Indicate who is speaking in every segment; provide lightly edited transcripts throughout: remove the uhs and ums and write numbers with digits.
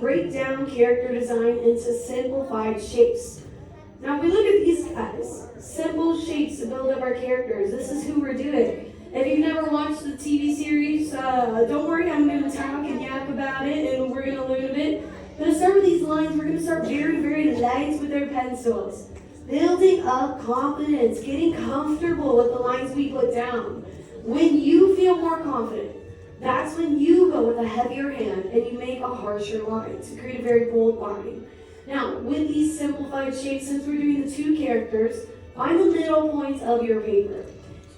Speaker 1: break down character design into simplified shapes. Now, if we look at these guys, simple shapes to build up our characters. This is who we're doing. If you've never watched the TV series, don't worry, I'm going to talk and yap about it, and we're going to learn a bit. I'm going to start with these lines. We're going to start very, very light with our pencils. Building up confidence, getting comfortable with the lines we put down. When you feel more confident, that's when you go with a heavier hand and you make a harsher line to create a very bold line. Now, with these simplified shapes, since we're doing the two characters, find the middle points of your paper.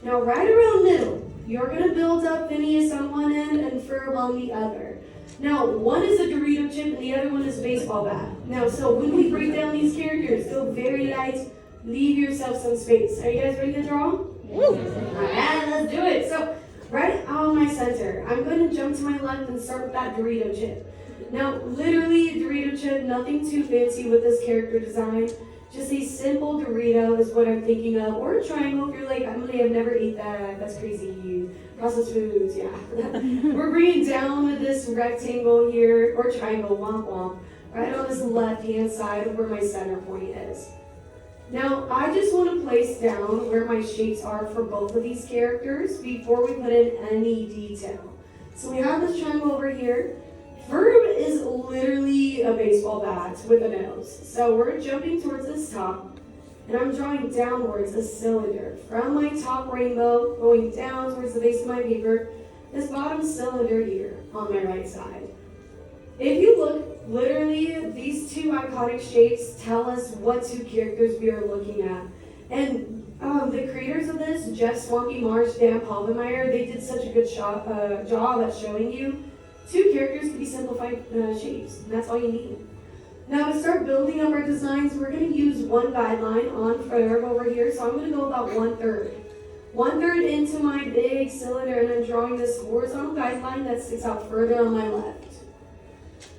Speaker 1: Now, right around middle, you're going to build up Phineas on one end and Ferb on the other. Now, one is a Dorito chip and the other one is a baseball bat. Now, so when we break down these characters, go very light, leave yourself some space. Are you guys ready to draw? Alright, let's do it. So, right on my center, I'm going to jump to my left and start with that Dorito chip. Now, literally a Dorito chip, nothing too fancy with this character design. Just a simple Dorito is what I'm thinking of. Or a triangle if you're like, Emily, I've never ate that. That's crazy. Processed foods, yeah. We're bringing down with this rectangle here, or triangle, womp womp, right on this left-hand side where my center point is. Now, I just want to place down where my shapes are for both of these characters before we put in any detail. So we have this triangle over here. Ferb is literally a baseball bat with a nose. So we're jumping towards this top, and I'm drawing downwards a cylinder. From my top rainbow, going down towards the base of my paper, this bottom cylinder here on my right side. If you look, literally, these two iconic shapes tell us what two characters we are looking at. And the creators of this, Jeff Swampy Marsh, Dan Palmemeyer, they did such a good job at showing you two characters can be simplified shapes, and that's all you need. Now to start building up our designs, we're going to use one guideline on Ferb over here, so I'm going to go about 1/3. 1/3 into my big cylinder, and I'm drawing this horizontal guideline that sticks out further on my left.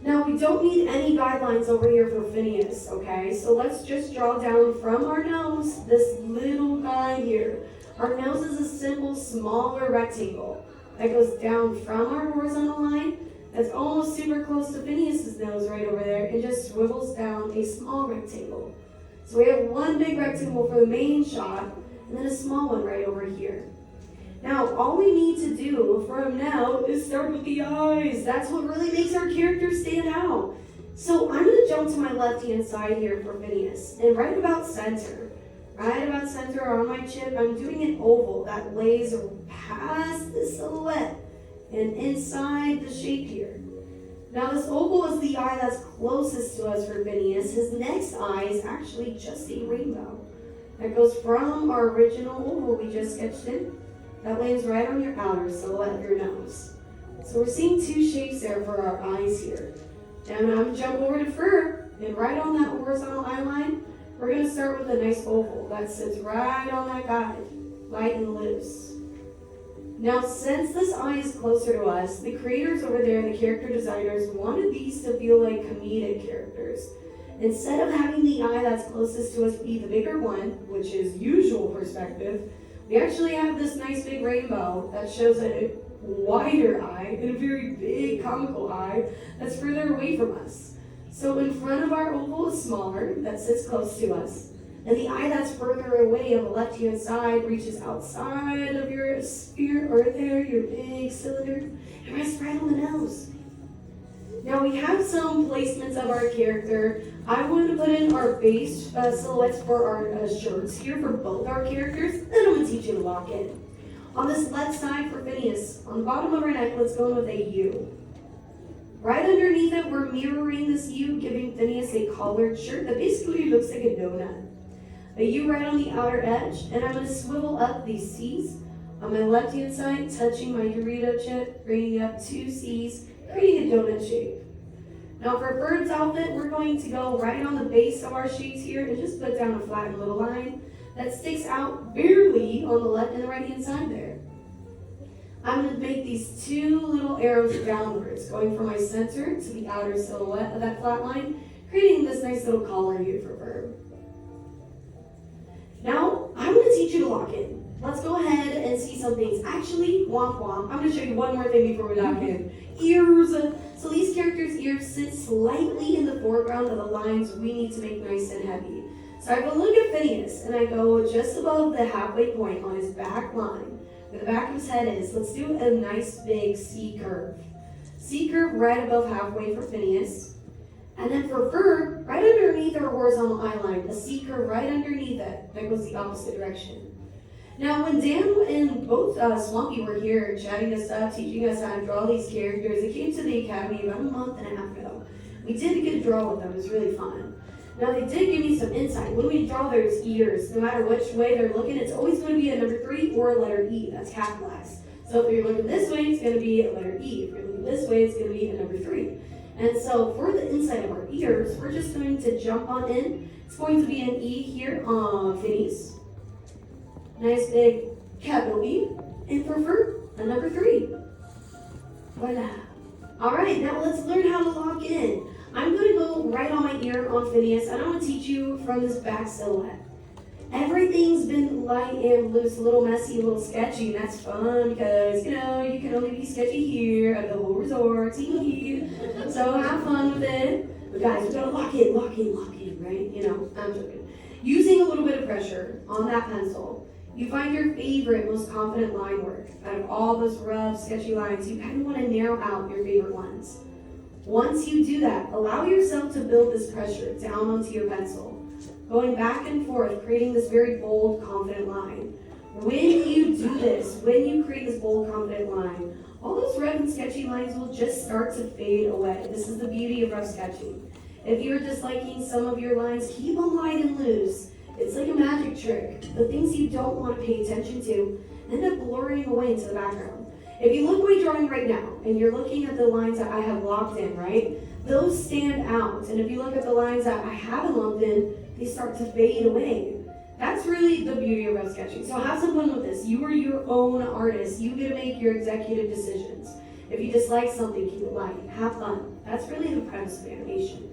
Speaker 1: Now we don't need any guidelines over here for Phineas, okay? So let's just draw down from our nose this little guy here. Our nose is a simple, smaller rectangle that goes down from our horizontal line that's almost super close to Phineas's nose right over there and just swivels down a small rectangle. So we have one big rectangle for the main shot and then a small one right over here. Now, all we need to do from now is start with the eyes. That's what really makes our character stand out. So I'm going to jump to my left-hand side here for Phineas. And right about center on my chip, I'm doing an oval that lays past the silhouette and inside the shape here. Now, this oval is the eye that's closest to us for Phineas. His next eye is actually just a rainbow that goes from our original oval we just sketched in. That lands right on your outer silhouette of your nose. So we're seeing two shapes there for our eyes here. And I'm going to jump over to Ferb, and right on that horizontal eye line, we're going to start with a nice oval that sits right on that guide, light and loose. Now, since this eye is closer to us, the creators over there and the character designers wanted these to feel like comedic characters. Instead of having the eye that's closest to us be the bigger one, which is usual perspective, we actually have this nice big rainbow that shows a wider eye and a very big comical eye that's further away from us. So in front of our oval is smaller, that sits close to us. And the eye that's further away on the left-hand side reaches outside of your sphere, or there, your big cylinder, and rests right on the nose. Now we have some placements of our character. I wanted to put in our base silhouettes for our shirts here for both our characters. Then I'm going to teach you to lock in. On this left side for Phineas, on the bottom of our neck, let's go in with a U. Right underneath it, we're mirroring this U, giving Phineas a collared shirt that basically looks like a donut. A U right on the outer edge, and I'm going to swivel up these C's on my left-hand side, touching my Dorito chip, bringing up two C's, creating a donut shape. Now for Ferb's outfit, we're going to go right on the base of our shapes here and just put down a flat little line that sticks out barely on the left and the right-hand side there. I'm going to make these two little arrows downwards, going from my center to the outer silhouette of that flat line, creating this nice little collar here for Ferb. Now, I'm going to teach you to lock in. Let's go ahead and see some things. Actually, womp womp, I'm going to show you one more thing before we lock in. Ears. So these characters' ears sit slightly in the foreground of the lines we need to make nice and heavy. So I go look at Phineas, and I go just above the halfway point on his back line, where the back of his head is. Let's do a nice big C curve. C curve right above halfway for Phineas. And then for Ferb, right underneath our horizontal eye line, a C curve right underneath it that goes the opposite direction. Now, when Dan and both Swampy were here chatting us up, teaching us how to draw these characters, they came to the academy about a month and a half ago. We did get to draw with them. It was really fun. Now, they did give me some insight. When we draw those ears, no matter which way they're looking, it's always going to be a number 3 or a letter E that's capitalized. So if you're looking this way, it's going to be a letter E. If you're looking this way, it's going to be a number 3. And so for the inside of our ears, we're just going to jump on in. It's going to be an E here on Phineas. Nice big capital E. And for Ferb, a number 3. Voila. All right, now let's learn how to lock in. I'm going to go right on my ear on Phineas, and I'm going to teach you from this back silhouette. Everything's been light and loose, a little messy, a little sketchy, and that's fun because, you can only be sketchy here at the whole resort. So have fun with it. But guys, we got to lock in, right? I'm joking. Using a little bit of pressure on that pencil, you find your favorite, most confident line work. Out of all those rough, sketchy lines, you kind of want to narrow out your favorite ones. Once you do that, allow yourself to build this pressure down onto your pencil, going back and forth, creating this very bold, confident line. When you do this, when you create this bold, confident line, all those rough and sketchy lines will just start to fade away. This is the beauty of rough sketching. If you're disliking some of your lines, keep them light and loose. It's like a magic trick. The things you don't want to pay attention to end up blurring away into the background. If you look at my drawing right now, and you're looking at the lines that I have locked in, right? Those stand out. And if you look at the lines that I haven't locked in, they start to fade away. That's really the beauty of rough sketching. So have some fun with this. You are your own artist. You get to make your executive decisions. If you dislike something, keep it light. Have fun. That's really the premise of animation.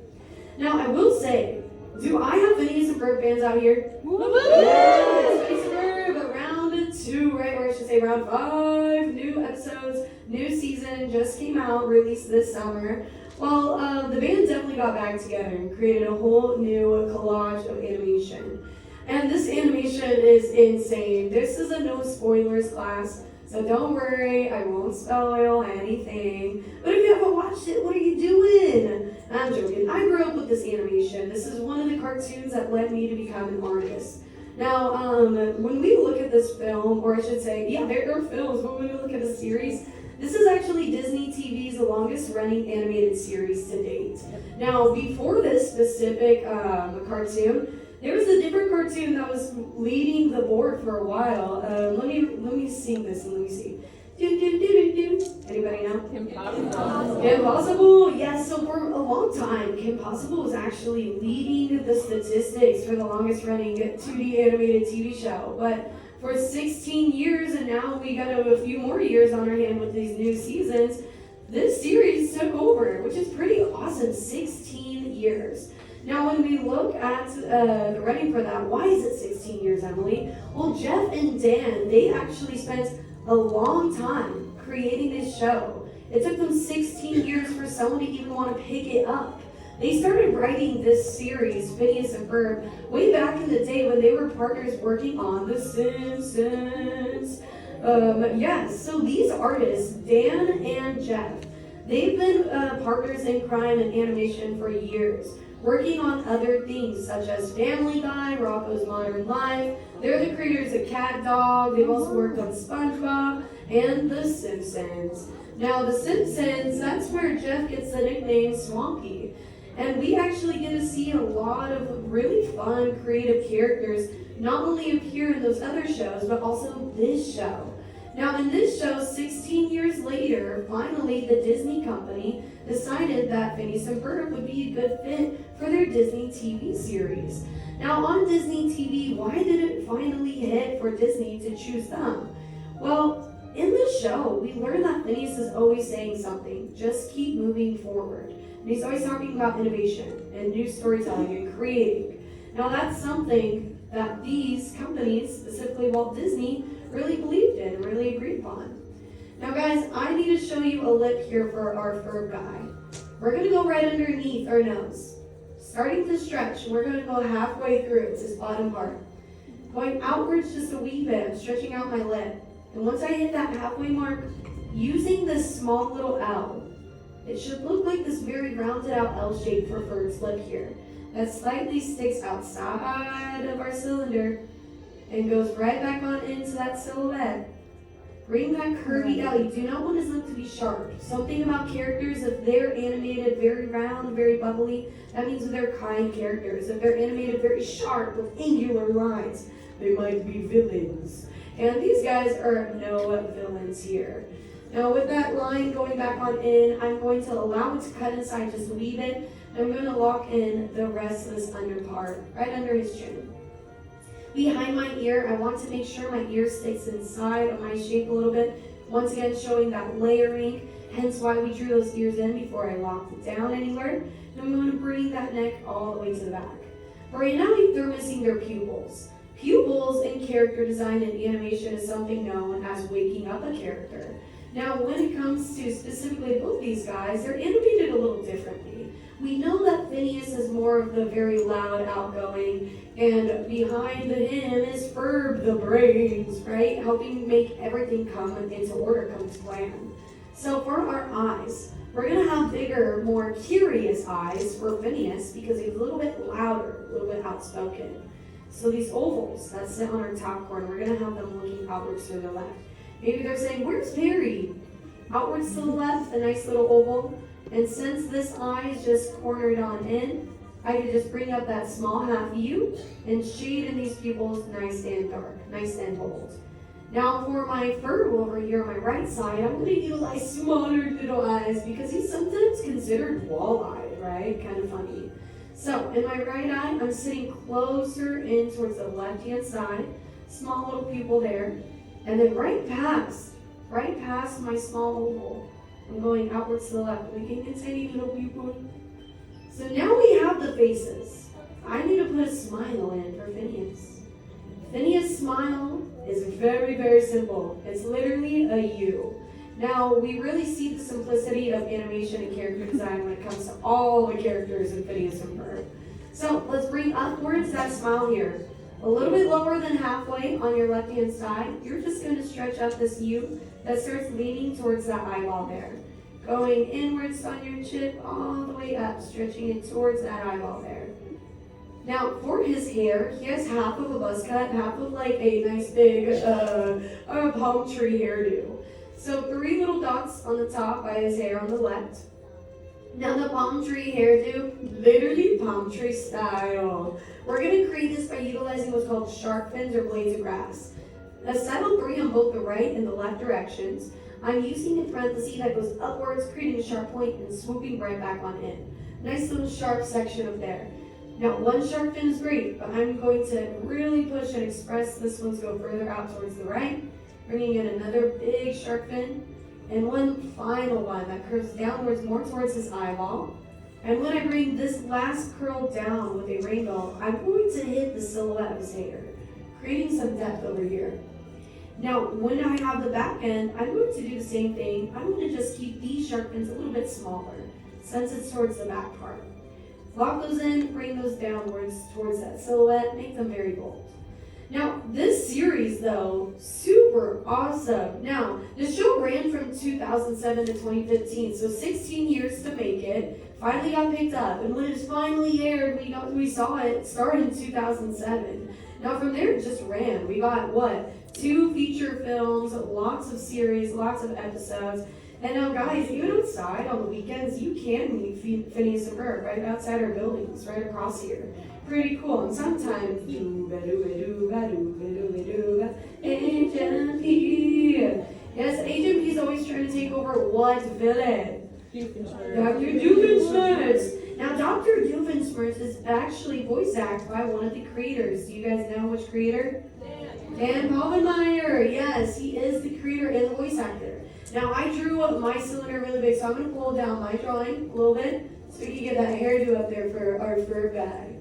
Speaker 1: Now, I will say, do I have Phineas and Ferb fans out here? Yes, Phineas and Ferb, round 2, right? Or I should say round 5, new episodes, new season just came out, released this summer. Well, the band definitely got back together and created a whole new collage of animation. And this animation is insane. This is a no spoilers class, so don't worry, I won't spoil anything. But if you haven't watched it, what are you doing? I'm joking. I grew up with this animation. This is one of the cartoons that led me to become an artist. Now, when we look at this film, or I should say, yeah, there are films, but when we look at the series, this is actually Disney TV's longest running animated series to date. Now, before this specific cartoon, there was a different cartoon that was leading the board for a while. Let me sing this and let me see. Anybody know? Kim Possible. Kim Possible? Yes, so for a long time, Kim Possible was actually leading the statistics for the longest running 2D animated TV show. But for 16 years, and now we got a few more years on our hand with these new seasons, this series took over, which is pretty awesome. 16 years. Now, when we look at the running for that, why is it 16 years, Emily? Well, Jeff and Dan, they actually spent a long time creating this show. It took them 16 years for someone to even want to pick it up. They started writing this series, Phineas and Ferb, way back in the day when they were partners working on The Simpsons. Yes, so these artists, Dan and Jeff, they've been partners in crime and animation for years, working on other things such as Family Guy, Rocko's Modern Life. They're the creators of Cat Dog. They've also worked on SpongeBob and The Simpsons. Now, The Simpsons, that's where Jeff gets the nickname Swampy. And we actually get to see a lot of really fun, creative characters not only appear in those other shows, but also this show. Now, in this show, 16 years later, finally, the Disney company decided that Phineas and Ferb would be a good fit for their Disney TV series. Now, on Disney TV, why did it finally hit for Disney to choose them? Well, in the show, we learn that Phineas is always saying something, just keep moving forward. And he's always talking about innovation and new storytelling and creating. Now, that's something that these companies, specifically Walt Disney, really believed in and really agreed upon. Now guys, I need to show you a lip here for our Ferb guy. We're going to go right underneath our nose. Starting to stretch, we're going to go halfway through. It's this bottom part. Going outwards just a wee bit, I'm stretching out my lip. And once I hit that halfway mark, using this small little L, it should look like this very rounded out L shape for Ferb's lip here. That slightly sticks outside of our cylinder and goes right back on into that silhouette. Bring that curvy L. You do not want his lip to be sharp. Something about characters, if they're animated very round, very bubbly, that means they're kind characters. If they're animated very sharp with angular lines, they might be villains. And these guys are no villains here. Now with that line going back on in, I'm going to allow it to cut inside just a wee bit. I'm going to lock in the rest of this under part, right under his chin. Behind my ear, I want to make sure my ear sticks inside of my shape a little bit. Once again, showing that layering, hence why we drew those ears in before I locked it down anywhere. And I'm going to bring that neck all the way to the back. But right now, they're missing their pupils. Pupils in character design and animation is something known as waking up a character. Now, when it comes to specifically both these guys, they're animated a little differently. We know that Phineas is more of the very loud, outgoing, and behind him is Ferb, the brains, right? Helping make everything come into order, come to plan. So for our eyes, we're going to have bigger, more curious eyes for Phineas because he's a little bit louder, a little bit outspoken. So these ovals that sit on our top corner, we're going to have them looking outwards to the left. Maybe they're saying, where's Perry? Outwards to the left, a nice little oval. And since this eye is just cornered on in, I can just bring up that small half U and shade in these pupils nice and dark, nice and bold. Now for my Ferb over here on my right side, I'm going to utilize smaller little eyes because he's sometimes considered wall-eyed, right? Kind of funny. So in my right eye, I'm sitting closer in towards the left-hand side, small little pupil there, and then right past my small oval, I'm going outwards to the left, making a tiny little pupil. So now we have the faces. I need to put a smile in for Phineas. Phineas' smile is very, very simple. It's literally a U. Now, we really see the simplicity of animation and character design when it comes to all the characters in Phineas and Ferb. So let's bring upwards that smile here. A little bit lower than halfway on your left-hand side, you're just going to stretch out this U that starts leaning towards that eyeball there. Going inwards on your chip all the way up, stretching it towards that eyeball there. Now, for his hair, he has half of a buzz cut, half of like a nice big palm tree hairdo. So 3 little dots on the top by his hair on the left. Now the palm tree hairdo, literally palm tree style. We're going to create this by utilizing what's called shark fins or blades of grass. A set of 3 on both the right and the left directions. I'm using a parenthesis that goes upwards, creating a sharp point and swooping right back on in. Nice little sharp section up there. Now, one shark fin is great, but I'm going to really push and express this one to go further out towards the right, bringing in another big shark fin, and one final one that curves downwards more towards his eyeball. And when I bring this last curl down with a rainbow, I'm going to hit the silhouette of his hair, creating some depth over here. Now, when I have the back end, I'm going to do the same thing. I'm going to just keep these shark fins a little bit smaller, since it's towards the back part. Lock those in, bring those downwards towards that silhouette, make them very bold. Now, this series, though, super awesome. Now, the show ran from 2007 to 2015, so 16 years to make it. Finally got picked up, and when it was finally aired, we saw it start in 2007. Now, from there, it just ran. We got, 2 feature films, lots of series, lots of episodes. And now, guys, even outside on the weekends, you can meet Phineas and Ferb right outside our buildings, right across here. Pretty cool. And sometimes, Agent P. Yes, Agent P is always trying to take over what villain? Dr. Doofenshmirtz. Now, Dr. Doofenshmirtz is actually voice acted by one of the creators. Do you guys know which creator? Dan Povenmire. Yes, he is the creator and the voice actor. Now, I drew up my cylinder really big, so I'm going to pull down my drawing a little bit so we can get that hairdo up there for our Ferb guy.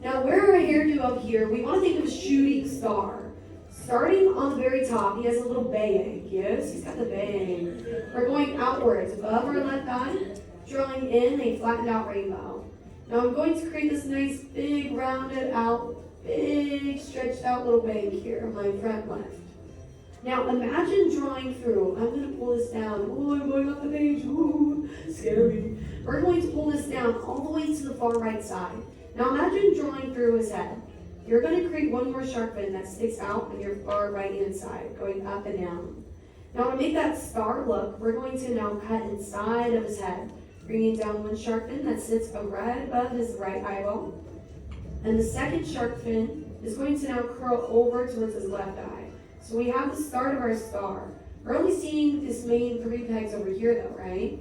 Speaker 1: Now, where our hairdo up here, we want to think of a shooting star. Starting on the very top, he has a little bang. Yes, he's got the bang. We're going outwards above our left eye, drawing in a flattened out rainbow. Now I'm going to create this nice big rounded out, big stretched out little bank here on my front left. Now imagine drawing through. I'm going to pull this down. Oh, I'm going up the page. Ooh, scary. We're going to pull this down all the way to the far right side. Now imagine drawing through his head. You're going to create one more shark fin that sticks out on your far right hand side, going up and down. Now to make that star look, we're going to now cut inside of his head, bringing down one shark fin that sits right above his right eyeball. And the second shark fin is going to now curl over towards his left eye. So we have the start of our star. We're only seeing this main 3 pegs over here though, right?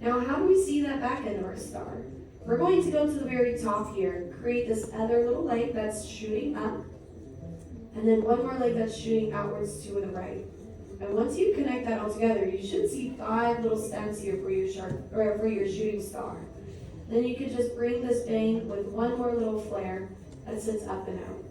Speaker 1: Now how do we see that back end of our star? We're going to go to the very top here, create this other little light that's shooting up, and then one more light that's shooting outwards to the right. And once you connect that all together, you should see 5 little stems here for your for your shooting star. Then you could just bring this bang with one more little flare that sits up and out.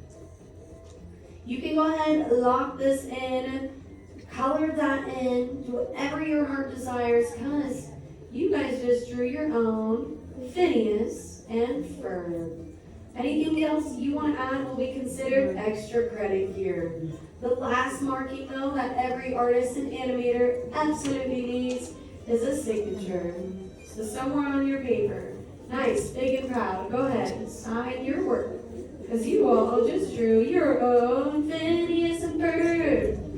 Speaker 1: You can go ahead, lock this in, color that in, do whatever your heart desires, because you guys just drew your own Phineas and Ferb. Anything else you want to add will be considered extra credit here. The last marking, though, that every artist and animator absolutely needs is a signature. So somewhere on your paper, nice, big and proud, go ahead and sign your work, because you all just drew your own Phineas and Ferb.